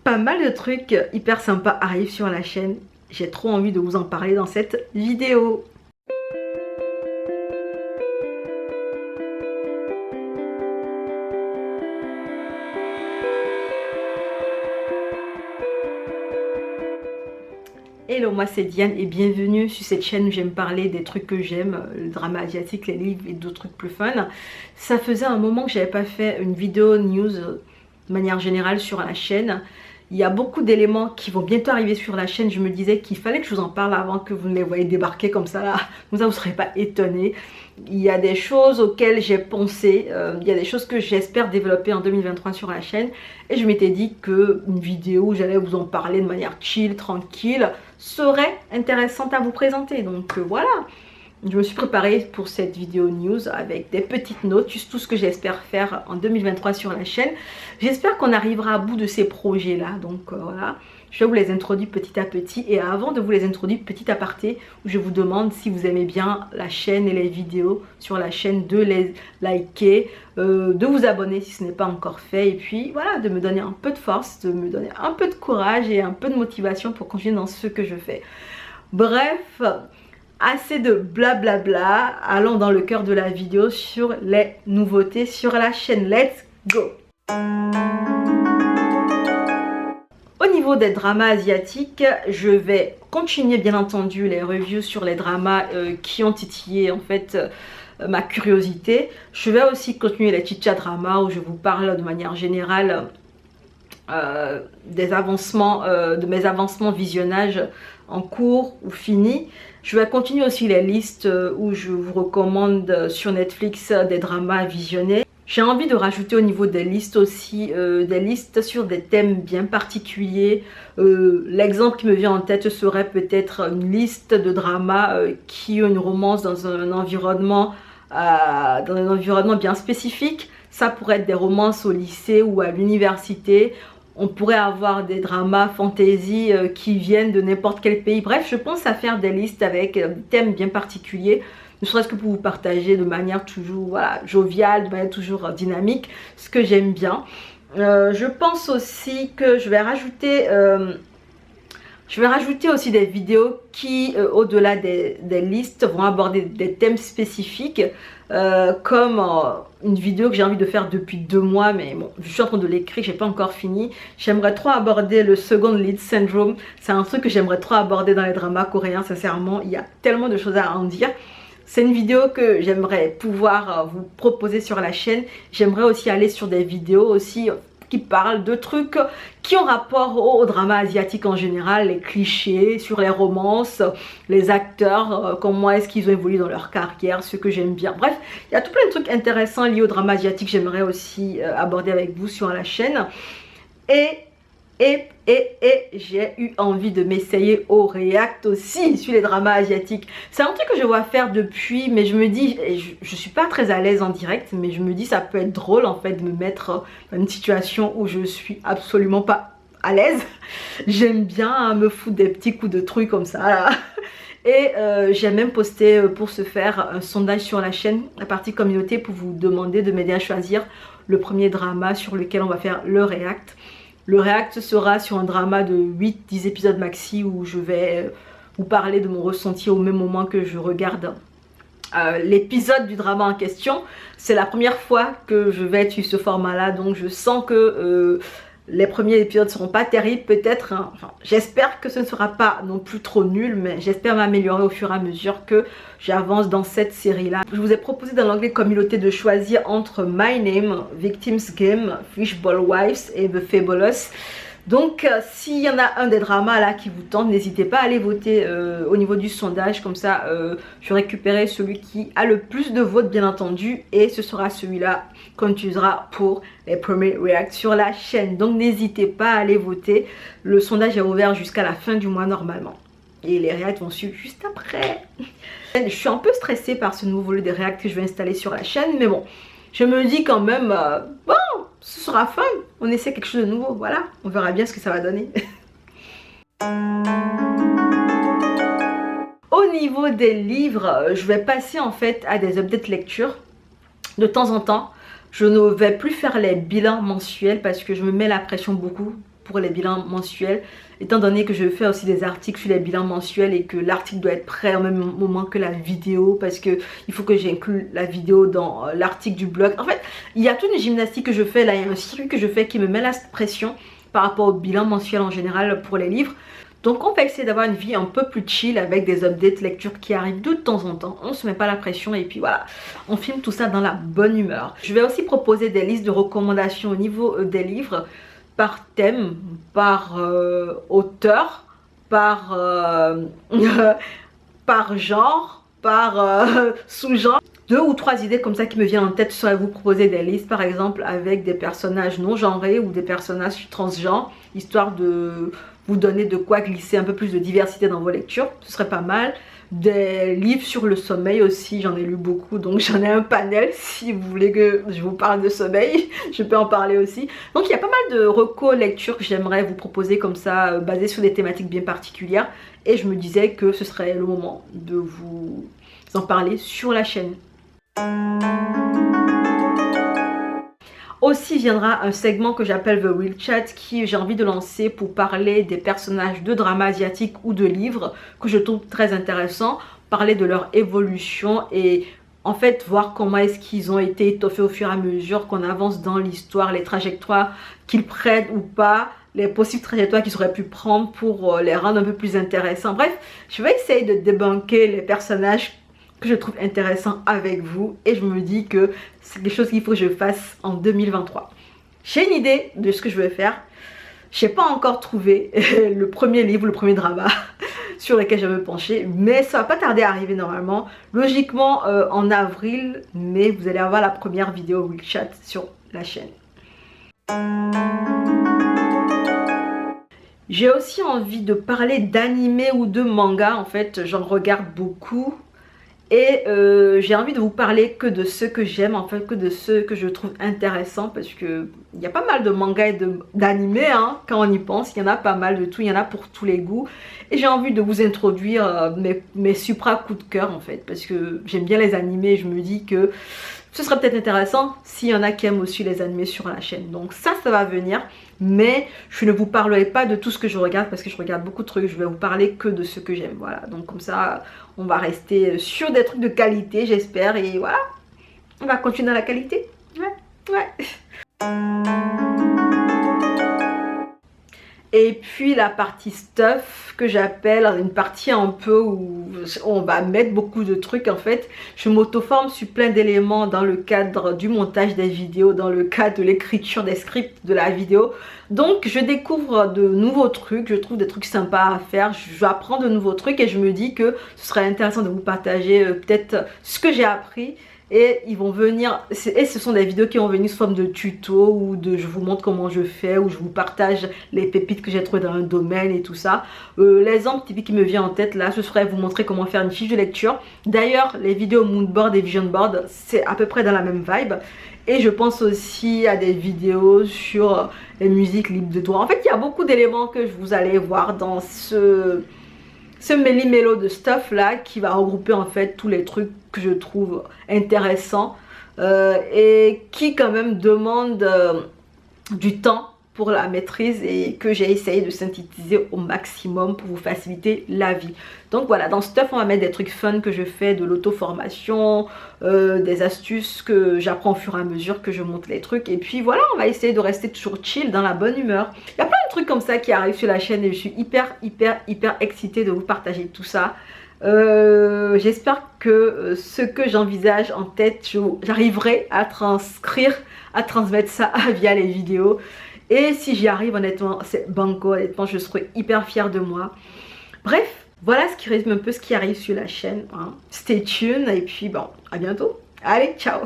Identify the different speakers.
Speaker 1: Pas mal de trucs hyper sympas arrivent sur la chaîne. J'ai trop envie de vous en parler dans cette vidéo. Hello, moi c'est Diane et bienvenue sur cette chaîne où j'aime parler des trucs que j'aime, le drama asiatique, les livres et d'autres trucs plus fun. Ça faisait un moment que j'avais pas fait une vidéo news de manière générale sur la chaîne. Il y a beaucoup d'éléments qui vont bientôt arriver sur la chaîne. Je me disais qu'il fallait que je vous en parle avant que vous ne les voyez débarquer comme ça là. Comme ça vous ne serez pas étonnés. Il y a des choses auxquelles j'ai pensé. Il y a des choses que j'espère développer en 2023 sur la chaîne. Et je m'étais dit qu'une vidéo où j'allais vous en parler de manière chill, tranquille, serait intéressante à vous présenter. Donc voilà. Je me suis préparée pour cette vidéo news avec des petites notes, juste tout ce que j'espère faire en 2023 sur la chaîne. J'espère qu'on arrivera à bout de ces projets-là. Donc voilà, je vais vous les introduire petit à petit. Et avant de vous les introduire, petit aparté, où je vous demande si vous aimez bien la chaîne et les vidéos sur la chaîne, de les liker, de vous abonner si ce n'est pas encore fait. Et puis voilà, de me donner un peu de force, de me donner un peu de courage et un peu de motivation pour continuer dans ce que je fais. Bref... Assez de blablabla, allons dans le cœur de la vidéo sur les nouveautés sur la chaîne. Let's go! Au niveau des dramas asiatiques, je vais continuer bien entendu les reviews sur les dramas qui ont titillé en fait ma curiosité. Je vais aussi continuer les chicha dramas où je vous parle de manière générale des avancements, de mes avancements visionnage en cours ou fini. Je vais continuer aussi les listes où je vous recommande sur Netflix des dramas à visionner. J'ai envie de rajouter au niveau des listes aussi des listes sur des thèmes bien particuliers. L'exemple qui me vient en tête serait peut-être une liste de dramas qui ont une romance dans un environnement bien spécifique. Ça pourrait être des romances au lycée ou à l'université. On pourrait avoir des dramas fantasy qui viennent de n'importe quel pays. Bref, je pense à faire des listes avec des thèmes bien particuliers. Ne serait-ce que pour vous partager de manière toujours voilà, joviale, de manière toujours dynamique, ce que j'aime bien. Je pense aussi que je vais rajouter aussi des vidéos qui, au-delà des listes, vont aborder des thèmes spécifiques. Comme une vidéo que j'ai envie de faire depuis 2 mois, mais bon, je suis en train de l'écrire, j'ai pas encore fini. J'aimerais trop aborder le second lead syndrome. C'est un truc que j'aimerais trop aborder dans les dramas coréens, sincèrement. Il y a tellement de choses à en dire. C'est une vidéo que j'aimerais pouvoir vous proposer sur la chaîne. J'aimerais aussi aller sur des vidéos aussi qui parlent de trucs qui ont rapport au drama asiatique en général, les clichés sur les romances, les acteurs, comment est-ce qu'ils ont évolué dans leur carrière, ce que j'aime bien. Bref, il y a tout plein de trucs intéressants liés au drama asiatique, j'aimerais aussi aborder avec vous sur la chaîne. Et j'ai eu envie de m'essayer au react aussi sur les dramas asiatiques. C'est un truc que je vois faire depuis, mais je me dis, je suis pas très à l'aise en direct, mais je me dis ça peut être drôle en fait de me mettre dans une situation où je suis absolument pas à l'aise. J'aime bien me foutre des petits coups de trucs comme ça là. Et j'ai même posté pour ce faire un sondage sur la chaîne, la partie communauté, pour vous demander de m'aider à choisir le premier drama sur lequel on va faire le react. Le react sera sur un drama de 8-10 épisodes maxi où je vais vous parler de mon ressenti au même moment que je regarde l'épisode du drama en question. C'est la première fois que je vais être sur ce format là, donc je sens que les premiers épisodes ne seront pas terribles peut-être, hein. Enfin, j'espère que ce ne sera pas non plus trop nul, mais j'espère m'améliorer au fur et à mesure que j'avance dans cette série là. Je vous ai proposé dans l'onglet communauté de choisir entre My Name, Victims Game, Fishball Wives et The Fabulous. Donc s'il y en a un des dramas là qui vous tente, n'hésitez pas à aller voter au niveau du sondage. Comme ça je vais récupérer celui qui a le plus de votes bien entendu, et ce sera celui-là qu'on utilisera pour les premiers reacts sur la chaîne. Donc n'hésitez pas à aller voter. Le sondage est ouvert jusqu'à la fin du mois normalement, et les reacts vont suivre juste après. Je suis un peu stressée par ce nouveau volet des reacts que je vais installer sur la chaîne, mais bon, je me dis quand même bon, ce sera fun, on essaie quelque chose de nouveau, voilà, on verra bien ce que ça va donner. Au niveau des livres, je vais passer en fait à des updates lecture. De temps en temps, je ne vais plus faire les bilans mensuels parce que je me mets la pression beaucoup. pour les bilans mensuels, étant donné que je fais aussi des articles sur les bilans mensuels et que l'article doit être prêt au même moment que la vidéo, parce que il faut que j'inclue la vidéo dans l'article du blog. En fait, il y a toute une gymnastique que je fais là, il y a un circuit que je fais qui me met la pression par rapport au bilan mensuel en général pour les livres. Donc on va essayer d'avoir une vie un peu plus chill avec des updates lecture qui arrivent de temps en temps. On se met pas la pression et puis voilà, on filme tout ça dans la bonne humeur. Je vais aussi proposer des listes de recommandations au niveau des livres, par thème, par auteur, par, par genre, par sous-genre. 2 ou 3 idées comme ça qui me viennent en tête. Je saurais vous proposer des listes par exemple avec des personnages non genrés ou des personnages transgenres, histoire de vous donner de quoi glisser un peu plus de diversité dans vos lectures. Ce serait pas mal. Des livres sur le sommeil aussi, j'en ai lu beaucoup, donc j'en ai un panel. Si vous voulez que je vous parle de sommeil, je peux en parler aussi. Donc il y a pas mal de recos lectures que j'aimerais vous proposer comme ça, basées sur des thématiques bien particulières. Et je me disais que ce serait le moment de vous en parler sur la chaîne. Aussi viendra un segment que j'appelle The Real Chat, qui j'ai envie de lancer pour parler des personnages de drama asiatique ou de livres que je trouve très intéressants, parler de leur évolution et en fait voir comment est-ce qu'ils ont été étoffés au fur et à mesure qu'on avance dans l'histoire, les trajectoires qu'ils prennent ou pas, les possibles trajectoires qu'ils auraient pu prendre pour les rendre un peu plus intéressants. Bref, je vais essayer de débunker les personnages que je trouve intéressant avec vous et je me dis que c'est quelque chose qu'il faut que je fasse en 2023. J'ai une idée de ce que je vais faire. Je n'ai pas encore trouvé le premier livre, le premier drama sur lequel je vais me pencher, mais ça va pas tarder à arriver normalement. Logiquement en avril, mais vous allez avoir la première vidéo Real Chat sur la chaîne. J'ai aussi envie de parler d'anime ou de manga. En fait, j'en regarde beaucoup. Et j'ai envie de vous parler que de ceux que j'aime, en fait, que de ceux que je trouve intéressants, parce que il y a pas mal de mangas et d'animés, hein, quand on y pense, il y en a pas mal de tout, il y en a pour tous les goûts. Et j'ai envie de vous introduire mes supra coups de cœur en fait, parce que j'aime bien les animés et je me dis que ce serait peut-être intéressant s'il y en a qui aiment aussi les animés sur la chaîne. Donc ça va venir, mais je ne vous parlerai pas de tout ce que je regarde parce que je regarde beaucoup de trucs. Je vais vous parler que de ce que j'aime. Voilà, donc comme ça, on va rester sur des trucs de qualité, j'espère. Et voilà, on va continuer dans la qualité. Ouais. Et puis la partie stuff que j'appelle une partie un peu où on va mettre beaucoup de trucs en fait. Je m'auto-forme sur plein d'éléments dans le cadre du montage des vidéos, dans le cadre de l'écriture des scripts de la vidéo. Donc je découvre de nouveaux trucs, je trouve des trucs sympas à faire, j'apprends de nouveaux trucs et je me dis que ce serait intéressant de vous partager peut-être ce que j'ai appris. Et ils vont venir, et ce sont des vidéos qui vont venir sous forme de tuto ou de je vous montre comment je fais ou je vous partage les pépites que j'ai trouvées dans un domaine et tout ça. L'exemple typique qui me vient en tête là, ce serait vous montrer comment faire une fiche de lecture. D'ailleurs, les vidéos Moodboard et Vision Board, c'est à peu près dans la même vibe. Et je pense aussi à des vidéos sur les musiques libres de droit. En fait, il y a beaucoup d'éléments que vous allez voir dans ce méli-mélo de stuff là qui va regrouper en fait tous les trucs que je trouve intéressants et qui quand même demandent du temps pour la maîtrise et que j'ai essayé de synthétiser au maximum pour vous faciliter la vie. Donc voilà, dans stuff on va mettre des trucs fun que je fais, de l'auto-formation, des astuces que j'apprends au fur et à mesure que je monte les trucs. Et puis voilà, on va essayer de rester toujours chill, dans la bonne humeur. Il y a plein de trucs comme ça qui arrivent sur la chaîne et je suis hyper excitée de vous partager tout ça. J'espère que ce que j'envisage en tête, j'arriverai à transcrire, à transmettre ça via les vidéos. Et si j'y arrive, honnêtement, c'est banco, honnêtement, je serai hyper fière de moi. Bref, voilà ce qui résume un peu ce qui arrive sur la chaîne. Hein. Stay tuned et puis bon, à bientôt. Allez, ciao!